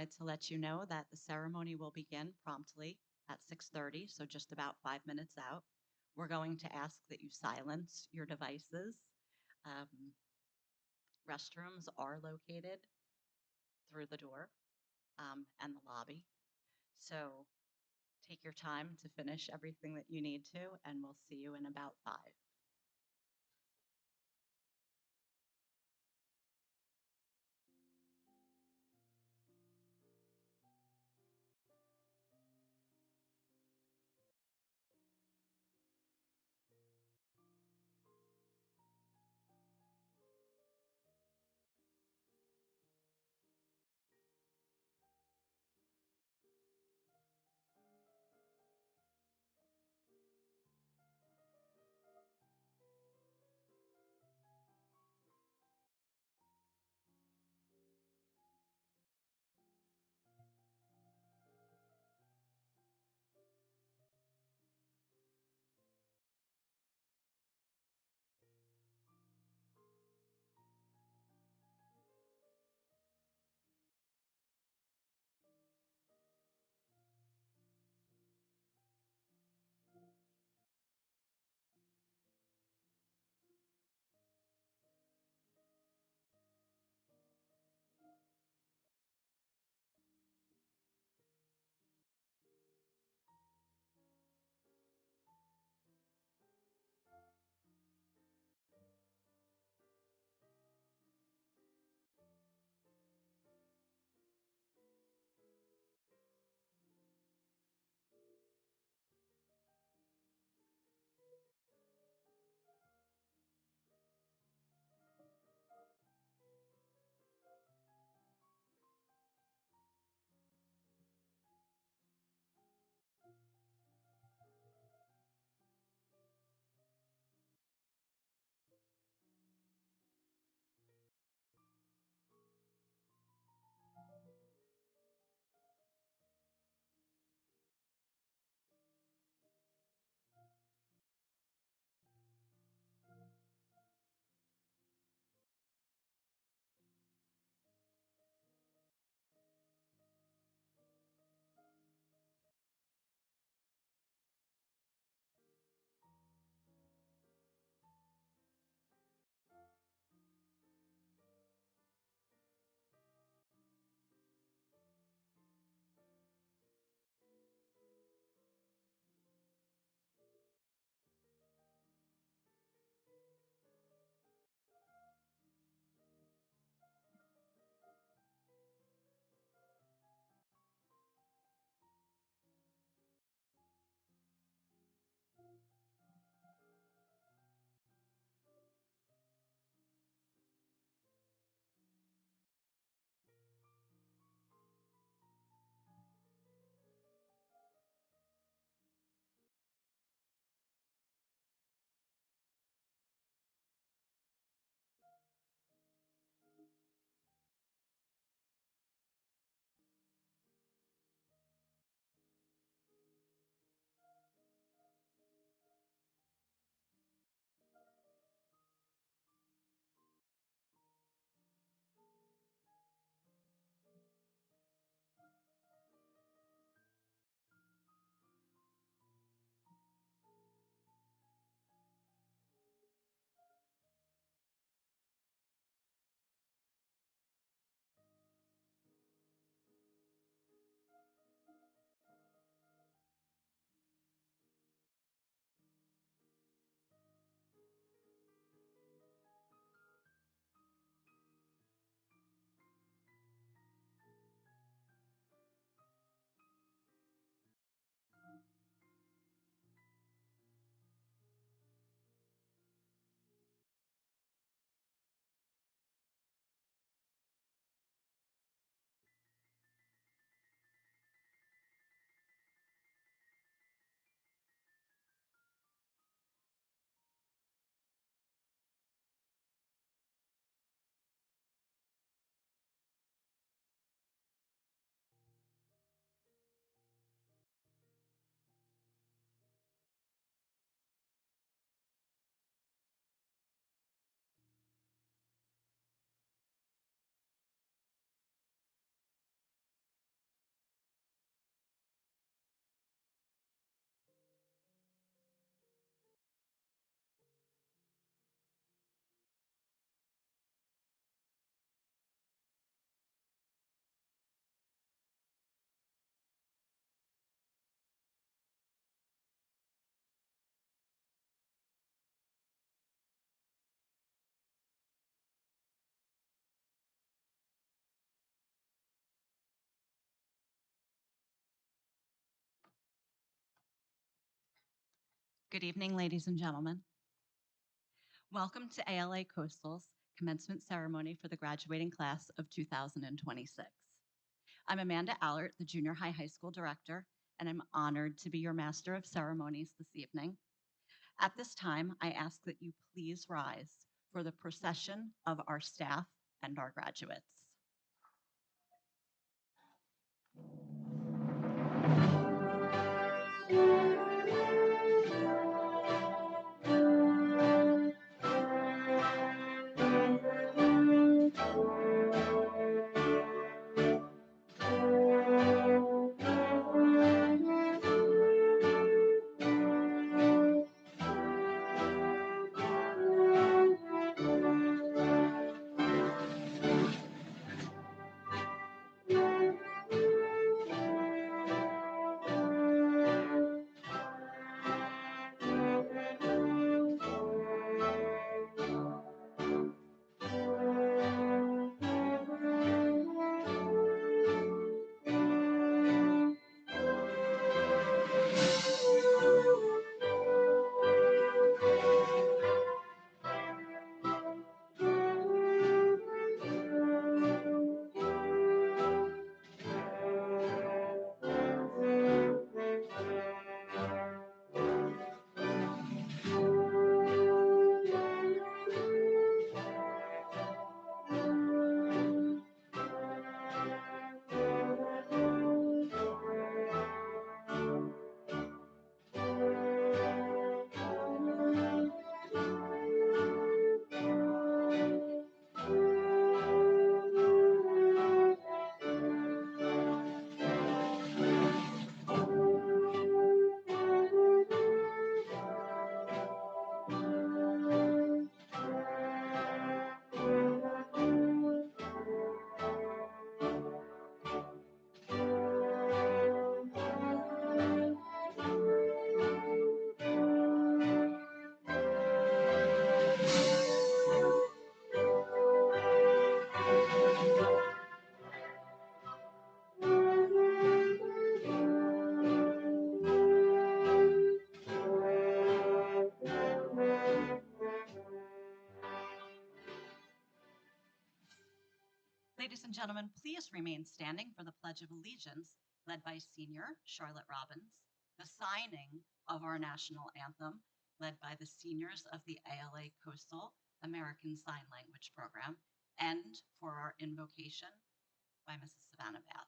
wanted to let you know that the ceremony will begin promptly at 6:30, so just about 5 minutes out. We're going to ask that you silence your devices. Um, Restrooms are located through the door and the lobby. So take your time to finish everything that you need to, and we'll see you in about 5. Good evening, ladies and gentlemen. Welcome to ALA Coastal's commencement ceremony for the graduating class of 2026. I'm Amanda Allert, the junior high school director, and I'm honored to be your master of ceremonies this evening. At this time, I ask that you please rise for the procession of our staff and our graduates. Ladies and gentlemen, please remain standing for the Pledge of Allegiance, led by Senior Charlotte Robbins, the signing of our national anthem, led by the seniors of the ALA Coastal American Sign Language Program, and for our invocation by Mrs. Savannah Bath.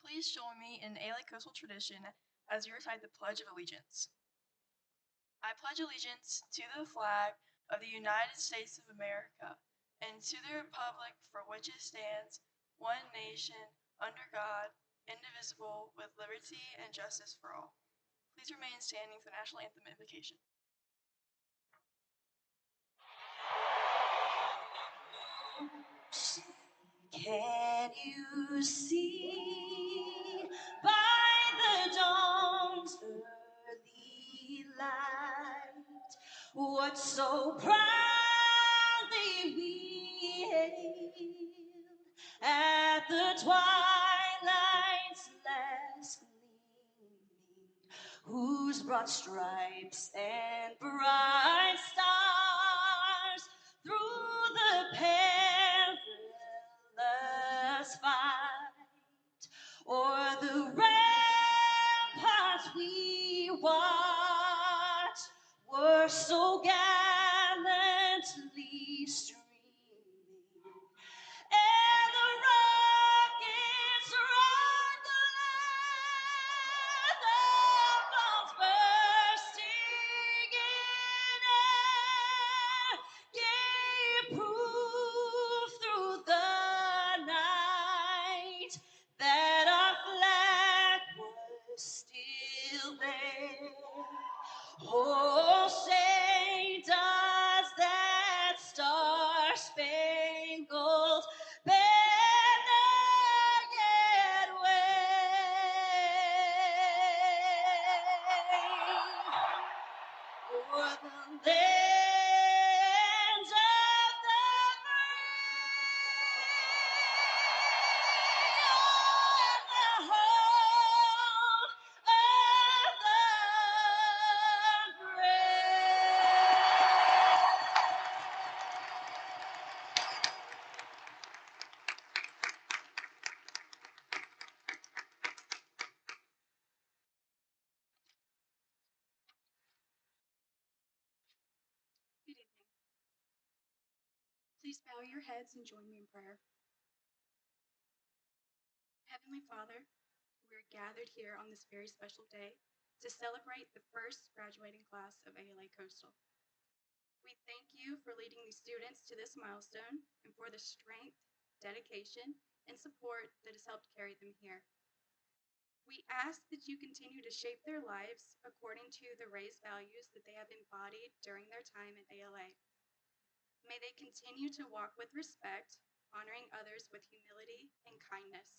Please join me in ALA Coastal tradition as you recite the Pledge of Allegiance. I pledge allegiance to the flag of the United States of America and to the republic for which it stands, one nation, under God, indivisible, with liberty and justice for all. Please remain standing for the national anthem invocation. Can you see by the dawn's early light what so proudly we hailed at the twilight's last gleaming, whose broad stripes and bright stars through the perilous fight o'er the ramparts we watch were so gallantly streaming, and the rockets roared the land, the bombs bursting in air. Please bow your heads and join me in prayer. Heavenly Father, we are gathered here on this very special day to celebrate the first graduating class of ALA Coastal. We thank you for leading these students to this milestone and for the strength, dedication, and support that has helped carry them here. We ask that you continue to shape their lives according to the raised values that they have embodied during their time at ALA. May they continue to walk with respect, honoring others with humility and kindness.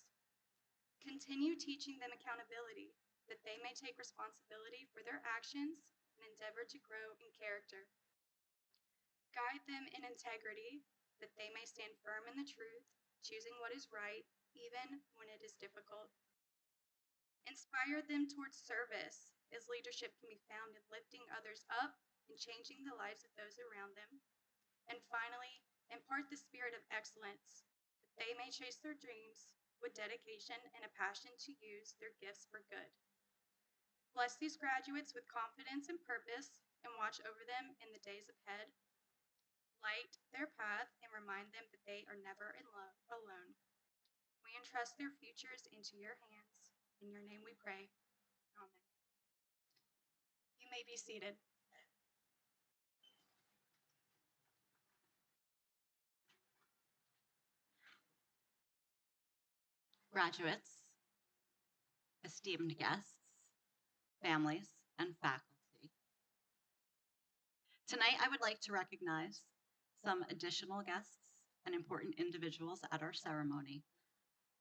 Continue teaching them accountability, that they may take responsibility for their actions and endeavor to grow in character. Guide them in integrity, that they may stand firm in the truth, choosing what is right, even when it is difficult. Inspire them towards service, as leadership can be found in lifting others up and changing the lives of those around them. And finally, impart the spirit of excellence, that they may chase their dreams with dedication and a passion to use their gifts for good. Bless these graduates with confidence and purpose, and watch over them in the days ahead. Light their path and remind them that they are never alone. We entrust their futures into your hands. In your name we pray. Amen. You may be seated. Graduates, esteemed guests, families, and faculty. Tonight, I would like to recognize some additional guests and important individuals at our ceremony.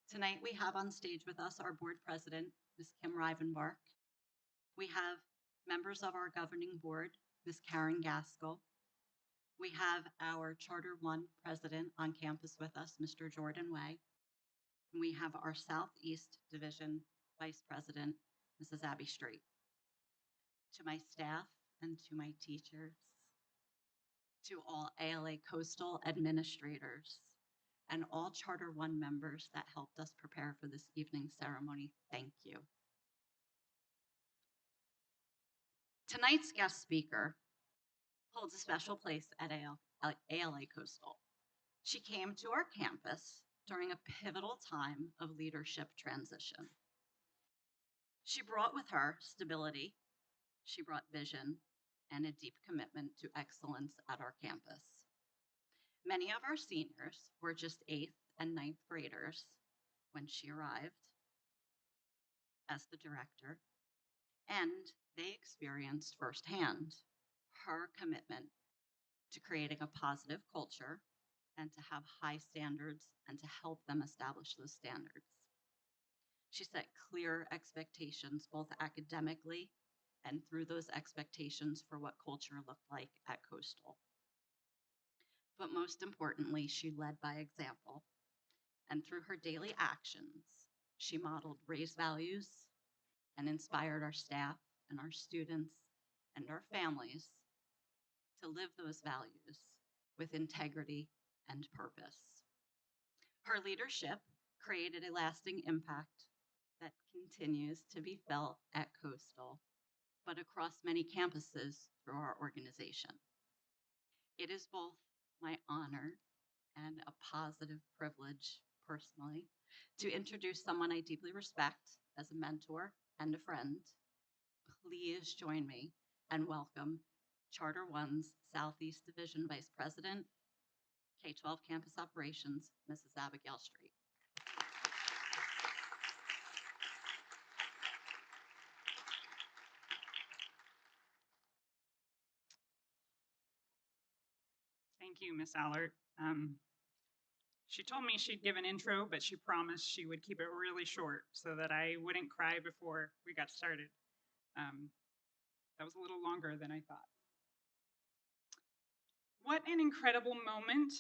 Tonight, we have on stage with us our board president, Ms. Kim Rivenbark. We have members of our governing board, Ms. Karen Gaskell. We have our Charter One president on campus with us, Mr. Jordan Way. And we have our Southeast Division Vice President, Mrs. Abby Street. To my staff and to my teachers, to all ALA Coastal administrators, and all Charter One members that helped us prepare for this evening's ceremony, thank you. Tonight's guest speaker holds a special place at ALA Coastal. She came to our campus during a pivotal time of leadership transition. She brought with her stability, she brought vision, and a deep commitment to excellence at our campus. Many of our seniors were just 8th and 9th graders when she arrived as the director, and they experienced firsthand her commitment to creating a positive culture and to have high standards and to help them establish those standards. She set clear expectations, both academically and through those expectations for what culture looked like at Coastal. But most importantly, she led by example. And through her daily actions, she modeled raised values and inspired our staff and our students and our families to live those values with integrity and purpose. Her leadership created a lasting impact that continues to be felt at Coastal, but across many campuses through our organization. It is both my honor and a positive privilege, personally, to introduce someone I deeply respect as a mentor and a friend. Please join me and welcome Charter One's Southeast Division Vice President, K-12 Campus Operations, Mrs. Abigail Street. Thank you, Miss Allard. She told me she'd give an intro, but she promised she would keep it really short so that I wouldn't cry before we got started. That was a little longer than I thought. What an incredible moment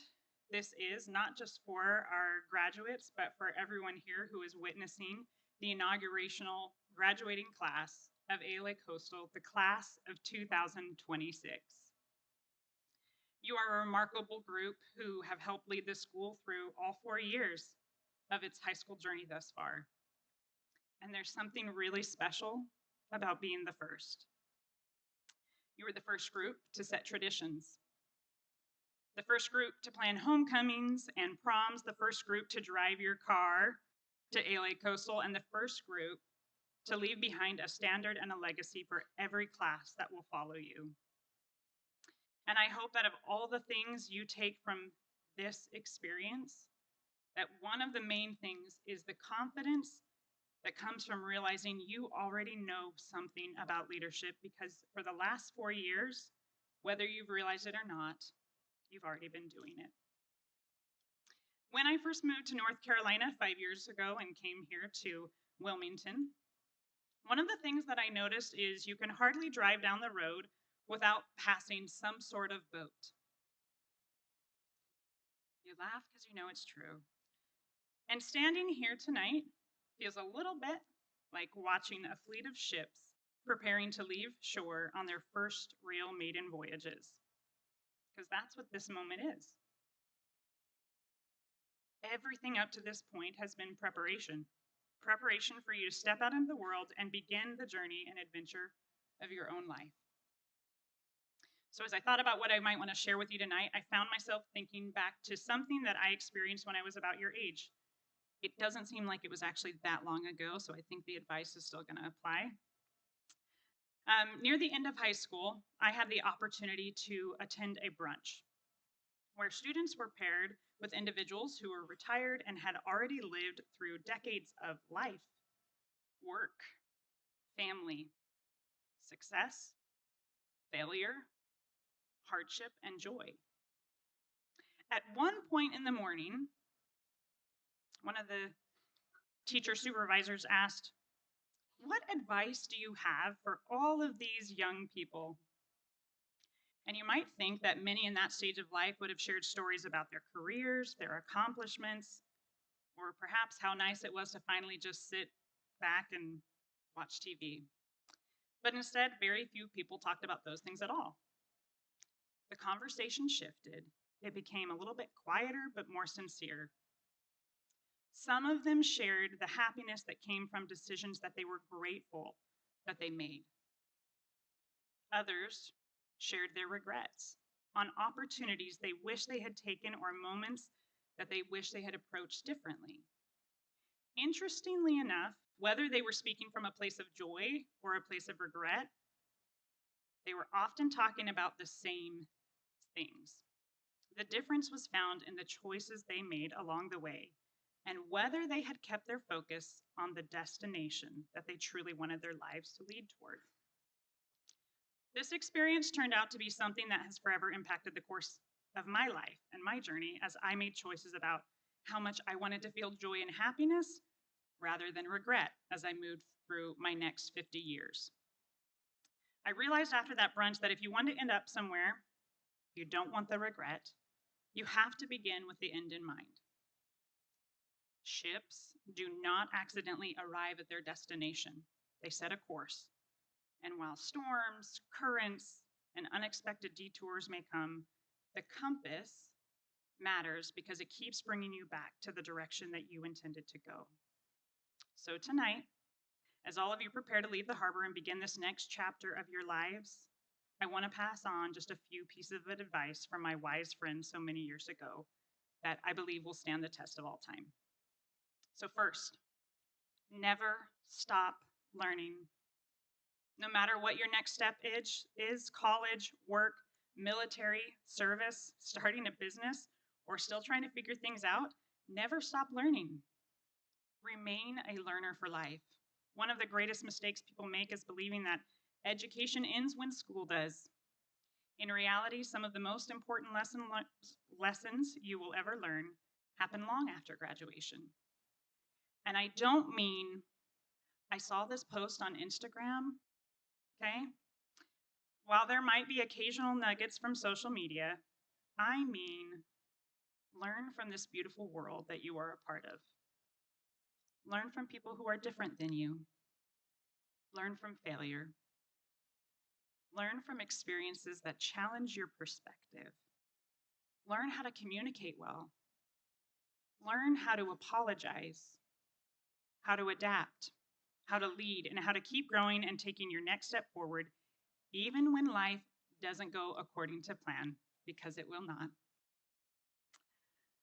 this is, not just for our graduates, but for everyone here who is witnessing the inaugurational graduating class of ALA Coastal, the class of 2026. You are a remarkable group who have helped lead the school through all 4 years of its high school journey thus far. And there's something really special about being the first. You were the first group to set traditions, The first group to plan homecomings and proms, the first group to drive your car to ALA Coastal, and the first group to leave behind a standard and a legacy for every class that will follow you. And I hope that of all the things you take from this experience, that one of the main things is the confidence that comes from realizing you already know something about leadership, because for the last 4 years, whether you've realized it or not, you've already been doing it. When I first moved to North Carolina 5 years ago and came here to Wilmington, one of the things that I noticed is you can hardly drive down the road without passing some sort of boat. You laugh because you know it's true. And standing here tonight feels a little bit like watching a fleet of ships preparing to leave shore on their first real maiden voyages, because that's what this moment is. Everything up to this point has been preparation for you to step out into the world and begin the journey and adventure of your own life. So as I thought about what I might want to share with you tonight, I found myself thinking back to something that I experienced when I was about your age. It doesn't seem like it was actually that long ago, so I think the advice is still going to apply. Near the end of high school, I had the opportunity to attend a brunch where students were paired with individuals who were retired and had already lived through decades of life, work, family, success, failure, hardship, and joy. At one point in the morning, one of the teacher supervisors asked, "What advice do you have for all of these young people?" And you might think that many in that stage of life would have shared stories about their careers, their accomplishments, or perhaps how nice it was to finally just sit back and watch TV. But instead, very few people talked about those things at all. The conversation shifted. It became a little bit quieter, but more sincere. Some of them shared the happiness that came from decisions that they were grateful that they made. Others shared their regrets on opportunities they wish they had taken or moments that they wish they had approached differently. Interestingly enough, whether they were speaking from a place of joy or a place of regret, they were often talking about the same things. The difference was found in the choices they made along the way and whether they had kept their focus on the destination that they truly wanted their lives to lead toward. This experience turned out to be something that has forever impacted the course of my life and my journey, as I made choices about how much I wanted to feel joy and happiness rather than regret as I moved through my next 50 years. I realized after that brunch that if you want to end up somewhere, you don't want the regret, you have to begin with the end in mind. Ships do not accidentally arrive at their destination. They set a course. And while storms, currents, and unexpected detours may come, the compass matters because it keeps bringing you back to the direction that you intended to go. So tonight, as all of you prepare to leave the harbor and begin this next chapter of your lives, I want to pass on just a few pieces of advice from my wise friend so many years ago that I believe will stand the test of all time. So first, never stop learning. No matter what your next step is, college, work, military, service, starting a business, or still trying to figure things out, never stop learning. Remain a learner for life. One of the greatest mistakes people make is believing that education ends when school does. In reality, some of the most important lessons you will ever learn happen long after graduation. And I don't mean, I saw this post on Instagram, okay? While there might be occasional nuggets from social media, I mean, learn from this beautiful world that you are a part of. Learn from people who are different than you. Learn from failure. Learn from experiences that challenge your perspective. Learn how to communicate well. Learn how to apologize, how to adapt, how to lead, and how to keep growing and taking your next step forward, even when life doesn't go according to plan, because it will not.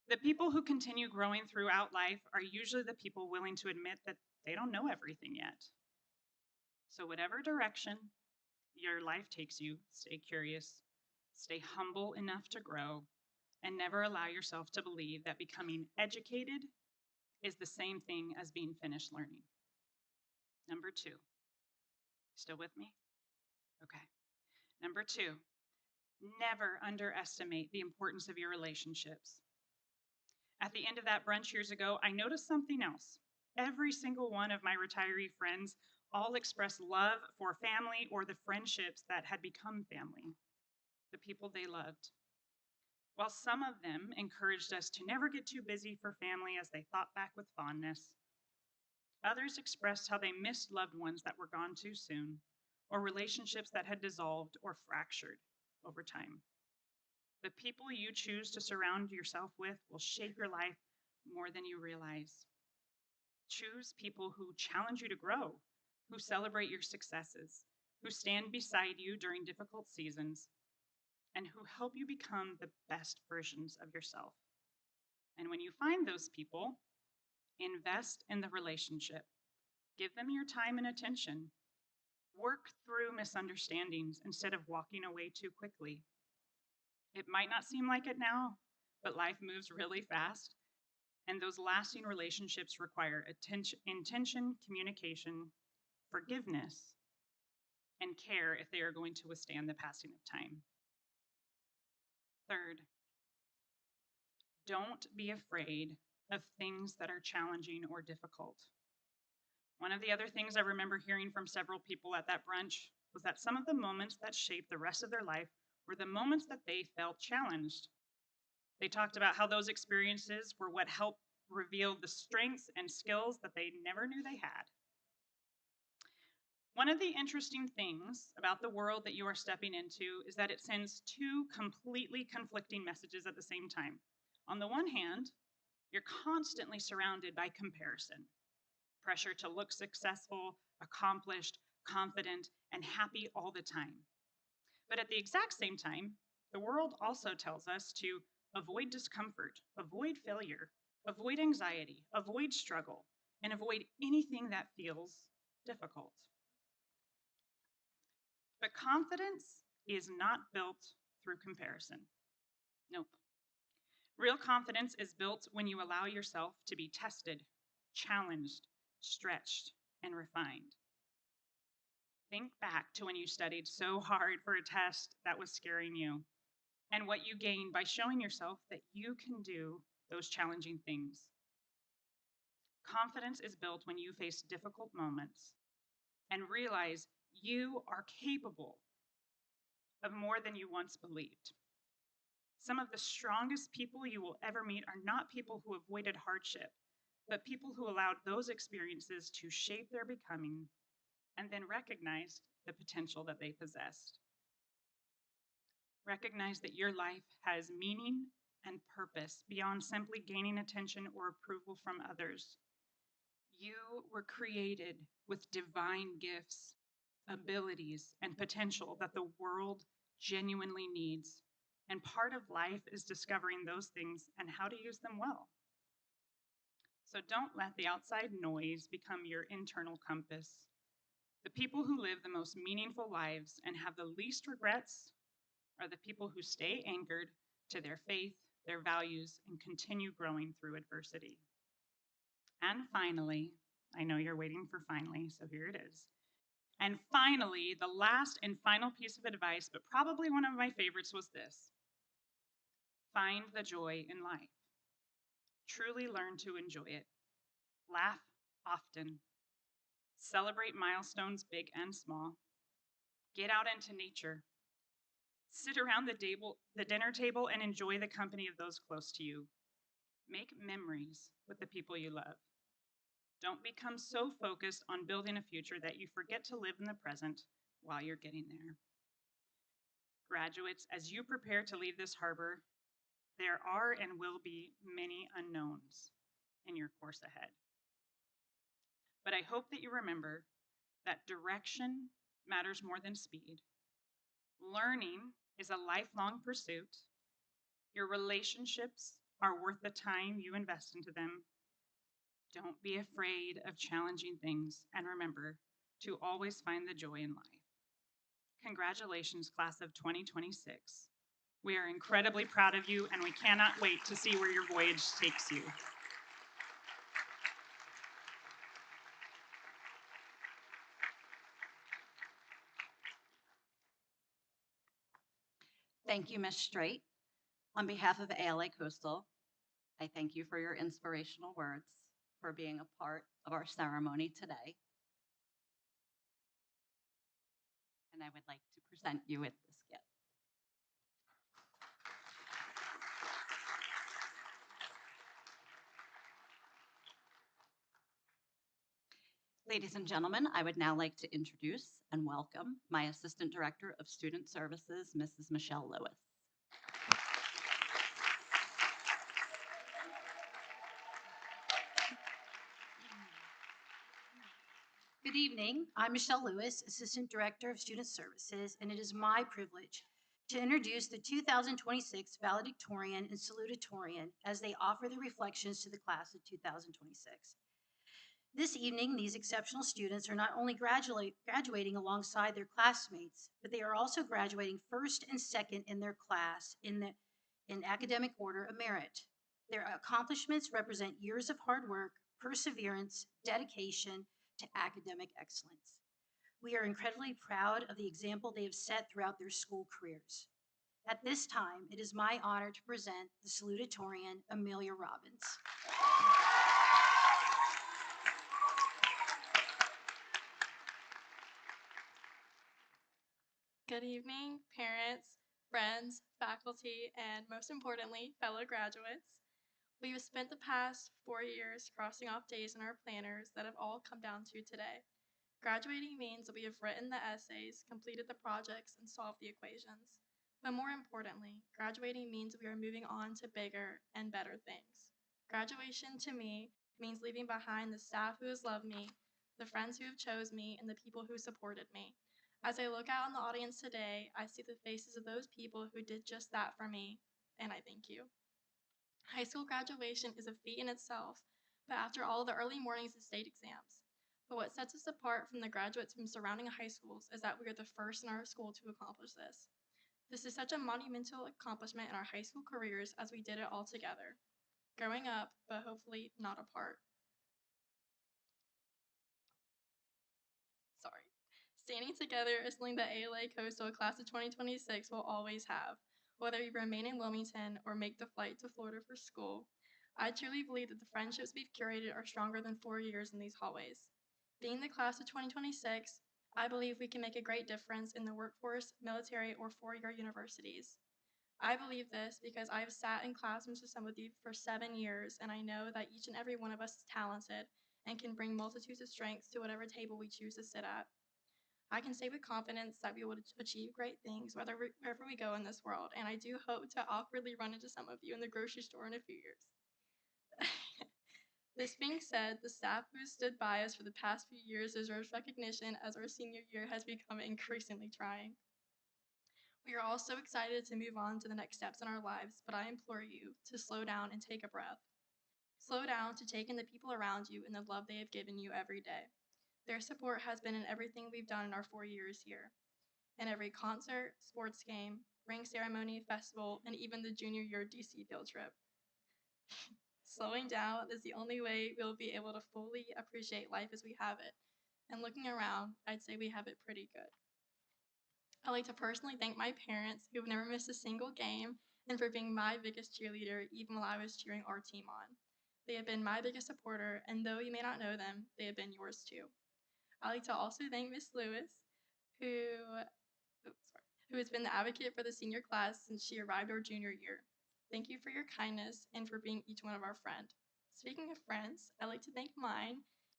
The people who continue growing throughout life are usually the people willing to admit that they don't know everything yet. So, whatever direction your life takes you, stay curious, stay humble enough to grow, and never allow yourself to believe that becoming educated is the same thing as being finished learning. Number 2. Still with me? Okay. Number 2, never underestimate the importance of your relationships. At the end of that brunch years ago, I noticed something else. Every single one of my retiree friends all expressed love for family or the friendships that had become family, the people they loved. While some of them encouraged us to never get too busy for family as they thought back with fondness, others expressed how they missed loved ones that were gone too soon, or relationships that had dissolved or fractured over time. The people you choose to surround yourself with will shape your life more than you realize. Choose people who challenge you to grow, who celebrate your successes, who stand beside you during difficult seasons, and who help you become the best versions of yourself. And when you find those people, invest in the relationship. Give them your time and attention. Work through misunderstandings instead of walking away too quickly. It might not seem like it now, but life moves really fast, and those lasting relationships require intention, communication, forgiveness, and care if they are going to withstand the passing of time. Third, don't be afraid of things that are challenging or difficult. One of the other things I remember hearing from several people at that brunch was that some of the moments that shaped the rest of their life were the moments that they felt challenged. They talked about how those experiences were what helped reveal the strengths and skills that they never knew they had. One of the interesting things about the world that you are stepping into is that it sends two completely conflicting messages at the same time. On the one hand, you're constantly surrounded by comparison, pressure to look successful, accomplished, confident, and happy all the time. But at the exact same time, the world also tells us to avoid discomfort, avoid failure, avoid anxiety, avoid struggle, and avoid anything that feels difficult. But confidence is not built through comparison. Nope. Real confidence is built when you allow yourself to be tested, challenged, stretched, and refined. Think back to when you studied so hard for a test that was scaring you, and what you gained by showing yourself that you can do those challenging things. Confidence is built when you face difficult moments and realize you are capable of more than you once believed. Some of the strongest people you will ever meet are not people who avoided hardship, but people who allowed those experiences to shape their becoming and then recognized the potential that they possessed. Recognize that your life has meaning and purpose beyond simply gaining attention or approval from others. You were created with divine gifts, abilities, and potential that the world genuinely needs. And part of life is discovering those things and how to use them well. So don't let the outside noise become your internal compass. The people who live the most meaningful lives and have the least regrets are the people who stay anchored to their faith, their values, and continue growing through adversity. And finally, I know you're waiting for finally, so here it is. And finally, the last and final piece of advice, but probably one of my favorites, was this: find the joy in life. Truly learn to enjoy it. Laugh often. Celebrate milestones big and small. Get out into nature. Sit around the dinner table and enjoy the company of those close to you. Make memories with the people you love. Don't become so focused on building a future that you forget to live in the present while you're getting there. Graduates, as you prepare to leave this harbor, there are and will be many unknowns in your course ahead. But I hope that you remember that direction matters more than speed. Learning is a lifelong pursuit. Your relationships are worth the time you invest into them. Don't be afraid of challenging things, and remember to always find the joy in life. Congratulations, class of 2026. We are incredibly proud of you, and we cannot wait to see where your voyage takes you. Thank you, Ms. Straight. On behalf of ALA Coastal, I thank you for your inspirational words, for being a part of our ceremony today. And I would like to present you with this gift. Ladies and gentlemen, I would now like to introduce and welcome my Assistant Director of Student Services, Mrs. Michelle Lewis. Good evening. I'm Michelle Lewis, Assistant Director of Student Services, and it is my privilege to introduce the 2026 valedictorian and salutatorian as they offer their reflections to the class of 2026. This evening, these exceptional students are not only graduating alongside their classmates, but they are also graduating first and second in their class in academic order of merit. Their accomplishments represent years of hard work, perseverance, dedication to academic excellence. We are incredibly proud of the example they have set throughout their school careers. At this time, it is my honor to present the salutatorian, Amelia Robbins. Good evening, parents, friends, faculty, and most importantly, fellow graduates. We have spent the past 4 years crossing off days in our planners that have all come down to today. Graduating means that we have written the essays, completed the projects, and solved the equations. But more importantly, graduating means we are moving on to bigger and better things. Graduation to me means leaving behind the staff who has loved me, the friends who have chose me, and the people who supported me. As I look out in the audience today, I see the faces of those people who did just that for me, and I thank you. High school graduation is a feat in itself, but after all the early mornings and state exams. But what sets us apart from the graduates from surrounding high schools is that we are the first in our school to accomplish this. This is such a monumental accomplishment in our high school careers as we did it all together. Growing up, but hopefully not apart. Sorry. Standing together is something that ALA Coastal Class of 2026 will always have, whether we remain in Wilmington or make the flight to Florida for school. I truly believe that the friendships we've curated are stronger than 4 years in these hallways. Being the class of 2026, I believe we can make a great difference in the workforce, military, or four-year universities. I believe this because I have sat in classrooms with some of you for 7 years, and I know that each and every one of us is talented and can bring multitudes of strengths to whatever table we choose to sit at. I can say with confidence that we will achieve great things wherever we go in this world, and I do hope to awkwardly run into some of you in the grocery store in a few years. This being said, the staff who has stood by us for the past few years deserves recognition as our senior year has become increasingly trying. We are all so excited to move on to the next steps in our lives, but I implore you to slow down and take a breath. Slow down to take in the people around you and the love they have given you every day. Their support has been in everything we've done in our 4 years here. In every concert, sports game, ring ceremony, festival, and even the junior year DC field trip. Slowing down is the only way we'll be able to fully appreciate life as we have it. And looking around, I'd say we have it pretty good. I'd like to personally thank my parents who have never missed a single game and for being my biggest cheerleader even while I was cheering our team on. They have been my biggest supporter, and though you may not know them, they have been yours too. I'd like to also thank Miss Lewis, who has been the advocate for the senior class since she arrived our junior year. Thank you for your kindness and for being each one of our friends. Speaking of friends, I'd like to thank mine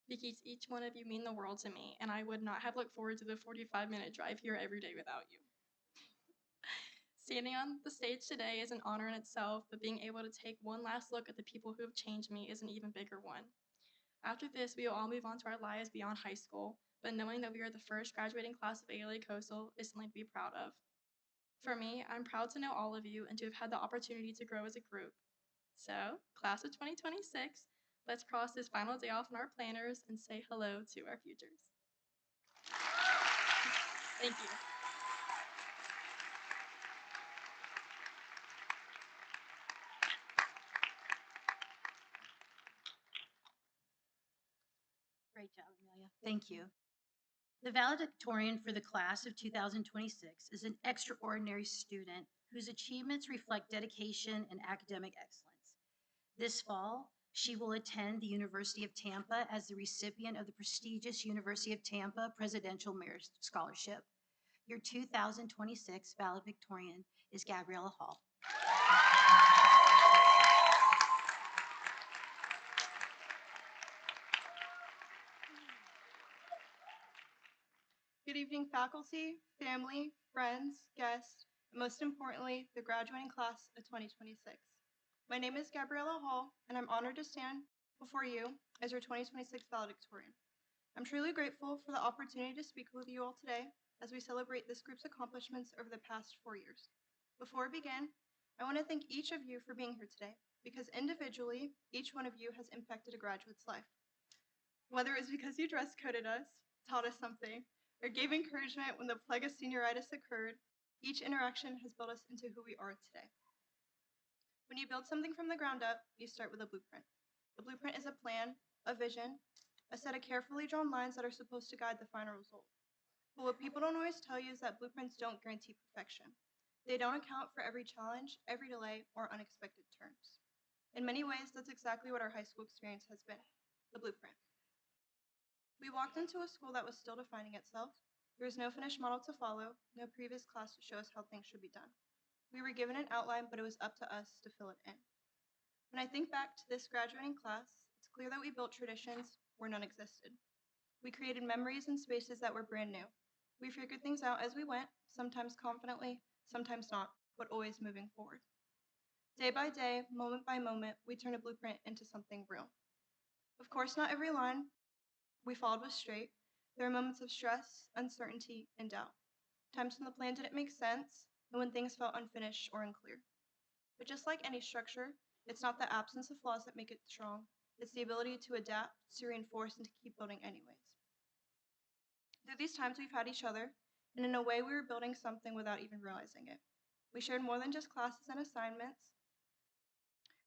because each one of you mean the world to me, and I would not have looked forward to the 45-minute drive here every day without you. Standing on the stage today is an honor in itself, but being able to take one last look at the people who have changed me is an even bigger one. After this, we will all move on to our lives beyond high school, but knowing that we are the first graduating class of ALA Coastal is something to be proud of. For me, I'm proud to know all of you and to have had the opportunity to grow as a group. So, class of 2026, let's cross this final day off in our planners and say hello to our futures. Thank you. Great job, Amelia. Thank you. The valedictorian for the class of 2026 is an extraordinary student whose achievements reflect dedication and academic excellence. This fall, she will attend the University of Tampa as the recipient of the prestigious University of Tampa Presidential Merit Scholarship. Your 2026 valedictorian is Gabriella Hall. Good evening, faculty, family, friends, guests, and most importantly, the graduating class of 2026. My name is Gabriella Hall, and I'm honored to stand before you as your 2026 valedictorian. I'm truly grateful for the opportunity to speak with you all today as we celebrate this group's accomplishments over the past 4 years. Before we begin, I want to thank each of you for being here today, because individually, each one of you has impacted a graduate's life. Whether it was because you dress coded us, taught us something, or gave encouragement when the plague of senioritis occurred, each interaction has built us into who we are today. When you build something from the ground up, you start with a blueprint. The blueprint is a plan, a vision, a set of carefully drawn lines that are supposed to guide the final result. But what people don't always tell you is that blueprints don't guarantee perfection. They don't account for every challenge, every delay, or unexpected turns. In many ways, that's exactly what our high school experience has been, the blueprint. We walked into a school that was still defining itself. There was no finished model to follow, no previous class to show us how things should be done. We were given an outline, but it was up to us to fill it in. When I think back to this graduating class, it's clear that we built traditions where none existed. We created memories and spaces that were brand new. We figured things out as we went, sometimes confidently, sometimes not, but always moving forward. Day by day, moment by moment, we turned a blueprint into something real. Of course, not every line we followed was straight. There were moments of stress, uncertainty, and doubt. Times when the plan didn't make sense, and when things felt unfinished or unclear. But just like any structure, it's not the absence of flaws that make it strong. It's the ability to adapt, to reinforce, and to keep building anyways. Through these times, we've had each other, and in a way, we were building something without even realizing it. We shared more than just classes and assignments.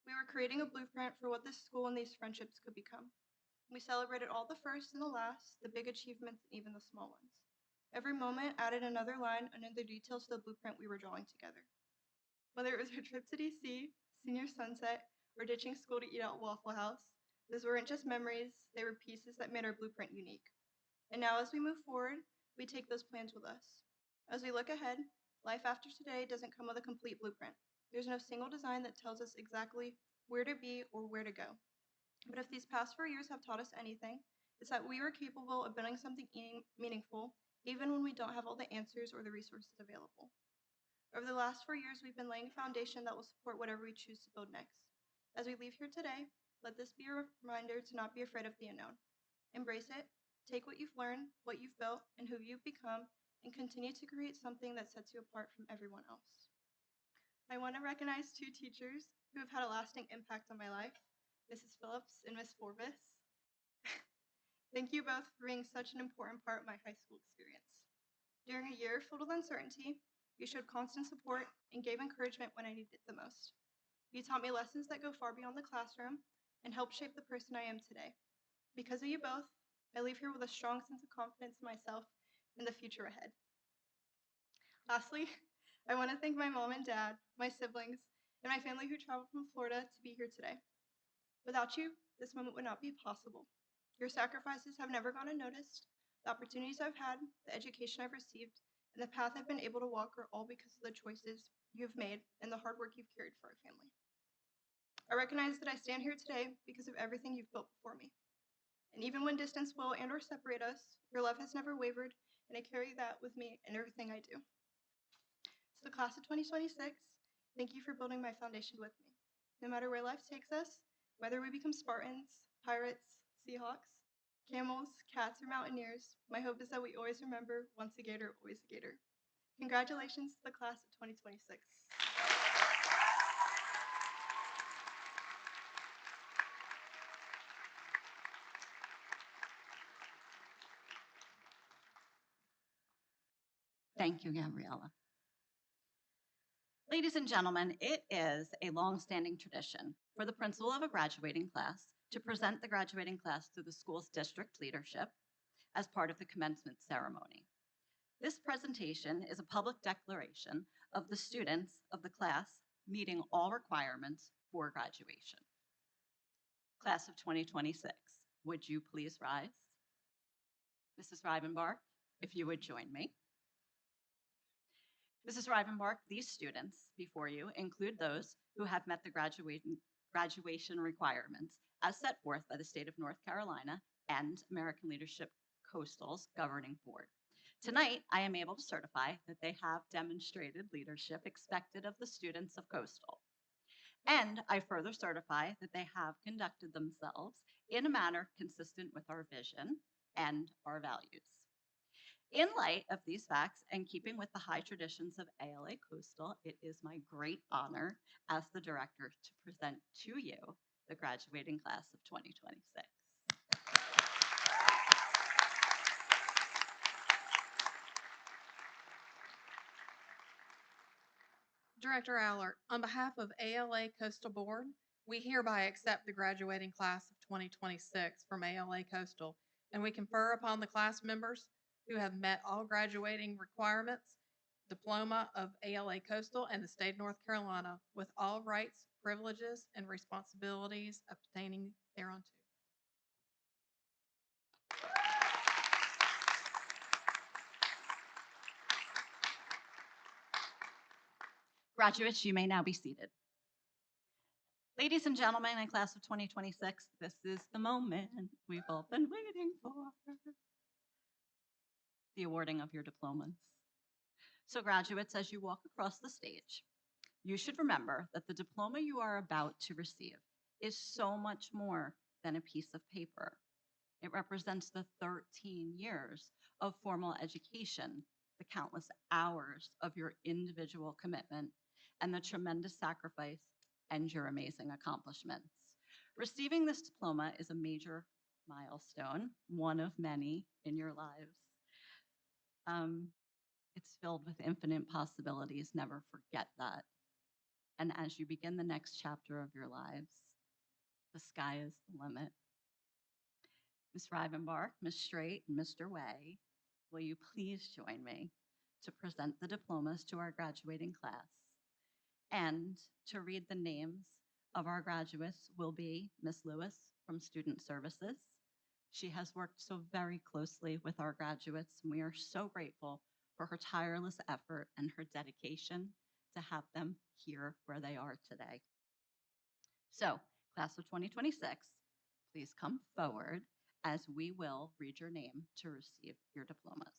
We were creating a blueprint for what this school and these friendships could become. We celebrated all the firsts and the last, the big achievements, and even the small ones. Every moment added another line, another detail to the blueprint we were drawing together. Whether it was our trip to DC, senior sunset, or ditching school to eat at Waffle House, those weren't just memories, they were pieces that made our blueprint unique. And now as we move forward, we take those plans with us. As we look ahead, life after today doesn't come with a complete blueprint. There's no single design that tells us exactly where to be or where to go. But if these past 4 years have taught us anything, it's that we are capable of building something meaningful, even when we don't have all the answers or the resources available. Over the last 4 years, we've been laying a foundation that will support whatever we choose to build next. As we leave here today, let this be a reminder to not be afraid of the unknown. Embrace it, take what you've learned, what you've built, and who you've become, and continue to create something that sets you apart from everyone else. I want to recognize 2 teachers who have had a lasting impact on my life, Mrs. Phillips and Miss Forbes. Thank you both for being such an important part of my high school experience. During a year filled with uncertainty, you showed constant support and gave encouragement when I needed it the most. You taught me lessons that go far beyond the classroom and helped shape the person I am today. Because of you both, I leave here with a strong sense of confidence in myself and the future ahead. Lastly, I want to thank my mom and dad, my siblings, and my family who traveled from Florida to be here today. Without you, this moment would not be possible. Your sacrifices have never gone unnoticed. The opportunities I've had, the education I've received, and the path I've been able to walk are all because of the choices you've made and the hard work you've carried for our family. I recognize that I stand here today because of everything you've built before me. And even when distance will and or separate us, your love has never wavered, and I carry that with me in everything I do. To the class of 2026, thank you for building my foundation with me. No matter where life takes us, whether we become Spartans, pirates, Seahawks, camels, cats, or mountaineers, my hope is that we always remember, once a Gator, always a Gator. Congratulations to the class of 2026. Thank you, Gabriella. Ladies and gentlemen, it is a long-standing tradition for the principal of a graduating class to present the graduating class to the school's district leadership as part of the commencement ceremony. This presentation is a public declaration of the students of the class meeting all requirements for graduation. Class of 2026, would you please rise? Mrs. Rivenbark, if you would join me. Mrs. Rivenbark, these students before you include those who have met the graduation requirements as set forth by the state of North Carolina and American Leadership Coastal's governing board. Tonight, I am able to certify that they have demonstrated leadership expected of the students of Coastal. And I further certify that they have conducted themselves in a manner consistent with our vision and our values. In light of these facts and keeping with the high traditions of ALA Coastal, it is my great honor as the director to present to you the graduating class of 2026. Director Allert, on behalf of ALA Coastal Board, we hereby accept the graduating class of 2026 from ALA Coastal, and we confer upon the class members who have met all graduating requirements, diploma of ALA Coastal and the state of North Carolina, with all rights, privileges, and responsibilities obtaining thereunto. Graduates, you may now be seated. Ladies and gentlemen, in class of 2026, this is the moment we've all been waiting for. The awarding of your diplomas. So graduates, as you walk across the stage, you should remember that the diploma you are about to receive is so much more than a piece of paper. It represents the 13 years of formal education, the countless hours of your individual commitment, and the tremendous sacrifice and your amazing accomplishments. Receiving this diploma is a major milestone, one of many in your lives. It's filled with infinite possibilities. Never forget that. And as you begin the next chapter of your lives, the sky is the limit. Ms. Rivenbark, Ms. Straight, and Mr. Way, will you please join me to present the diplomas to our graduating class? And to read the names of our graduates will be Ms. Lewis from Student Services. She has worked so very closely with our graduates, and we are so grateful for her tireless effort and her dedication to have them here where they are today. So, class of 2026, please come forward as we will read your name to receive your diplomas.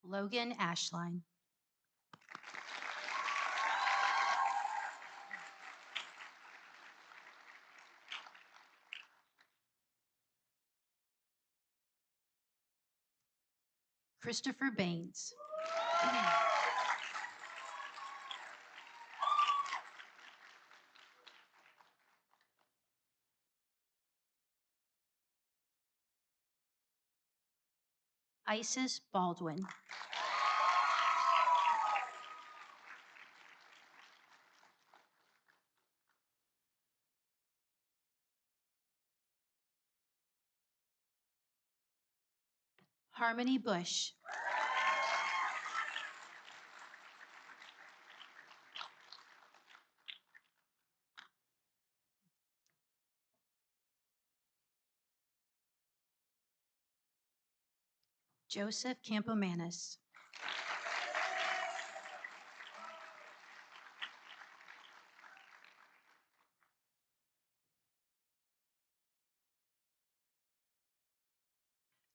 Logan Ashline. Christopher Baines. Isis Baldwin. Harmony Bush. Joseph Campomanes.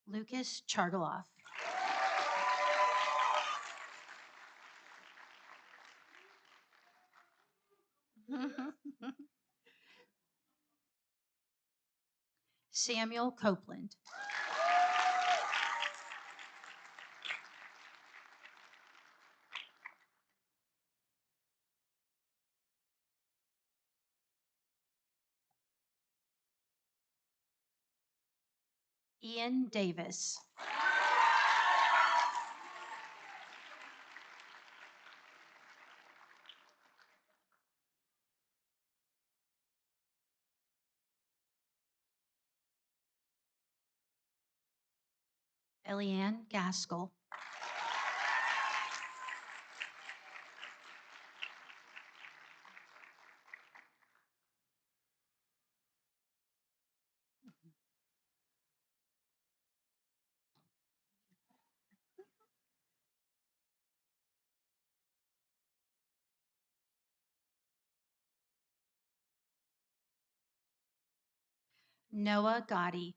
Lucas Chargaloff. Samuel Copeland. Ian Davis. Eliane Gaskell. Noah Gotti.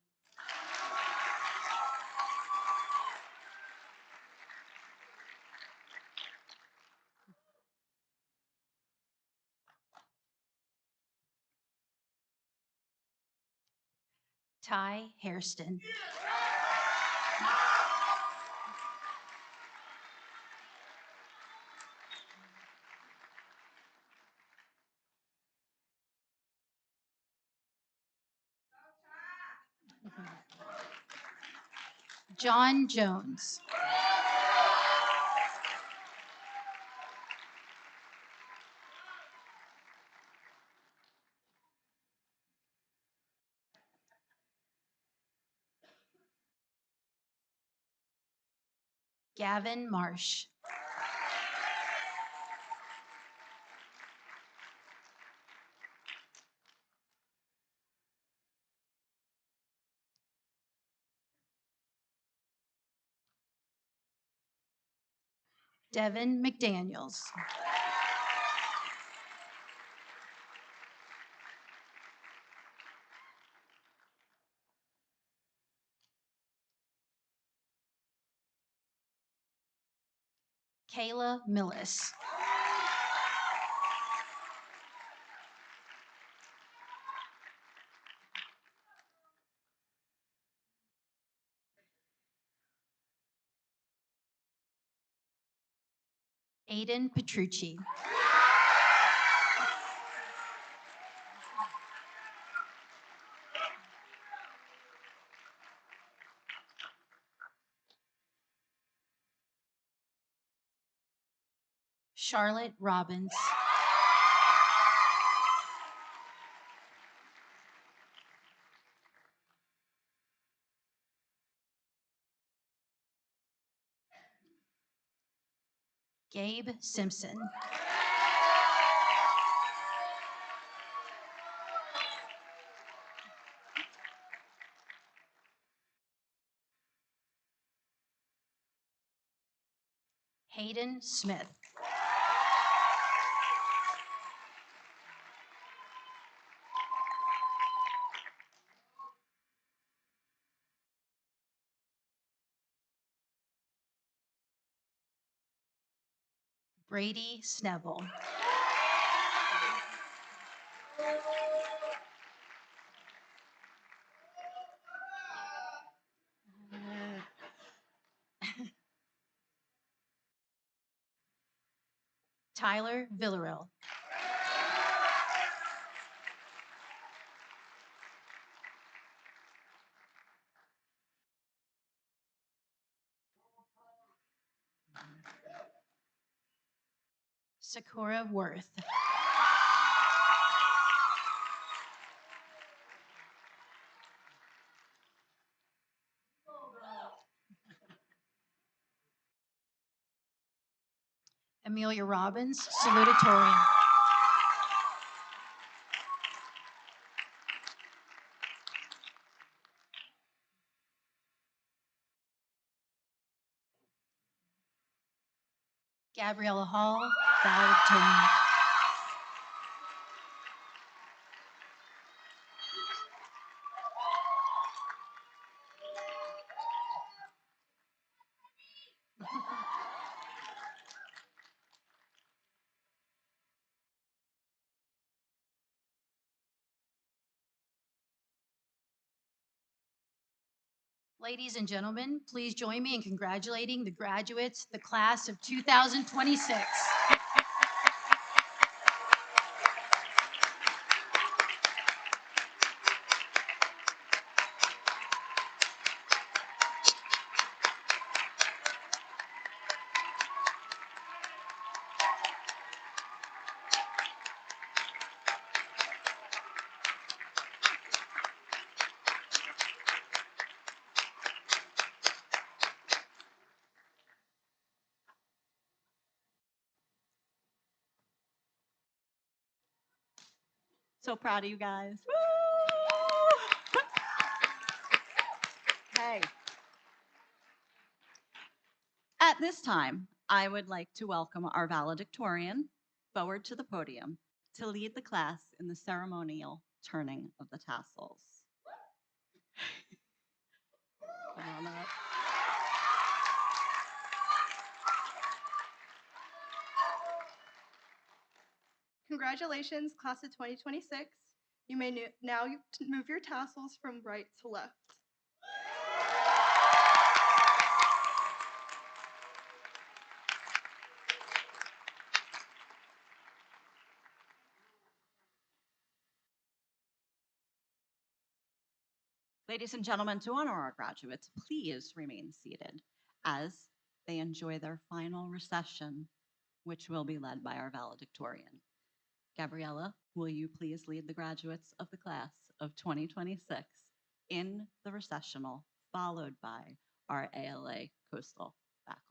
Ty Hairston. John Jones. Gavin Marsh. Devin McDaniels. Kayla Millis. Aiden Petrucci. Charlotte Robbins. Gabe Simpson. Hayden Smith. Brady Sneville. Tyler Villarreal. Sakura Worth. Amelia Robbins, salutatorian. Gabriella Hall, valedictorian. Ladies and gentlemen, please join me in congratulating the graduates, the class of 2026. So proud of you guys. Hey. At this time, I would like to welcome our valedictorian forward to the podium to lead the class in the ceremonial turning of the tassels. Come on up. Congratulations, class of 2026. You may now move your tassels from right to left. Ladies and gentlemen, to honor our graduates, please remain seated as they enjoy their final recession, which will be led by our valedictorian. Gabriella, will you please lead the graduates of the class of 2026 in the recessional, followed by our ALA Coastal faculty.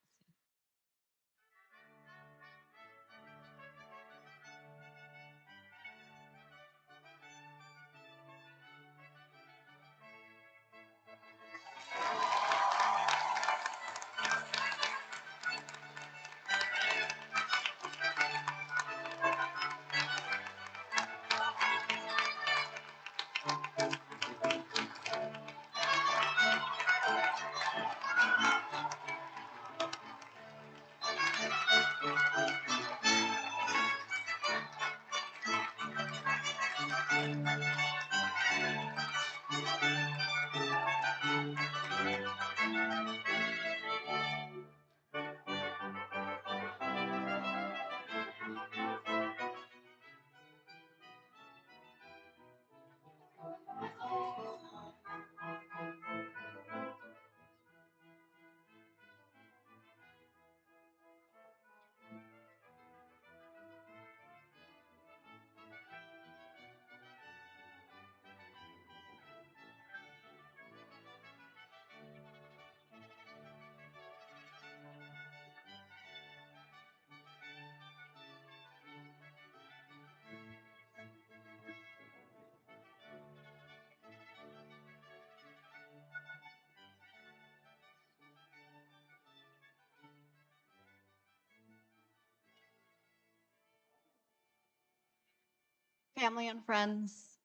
Family and friends,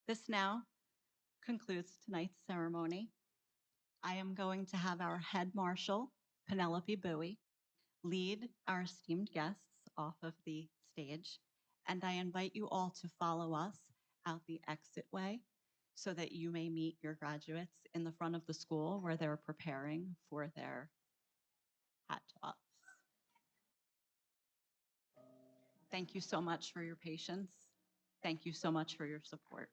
this now concludes tonight's ceremony. I am going to have our head marshal, Penelope Bowie, lead our esteemed guests off of the stage, and I invite you all to follow us out the exit way so that you may meet your graduates in the front of the school where they're preparing for their hat toss. Thank you so much for your patience. Thank you so much for your support.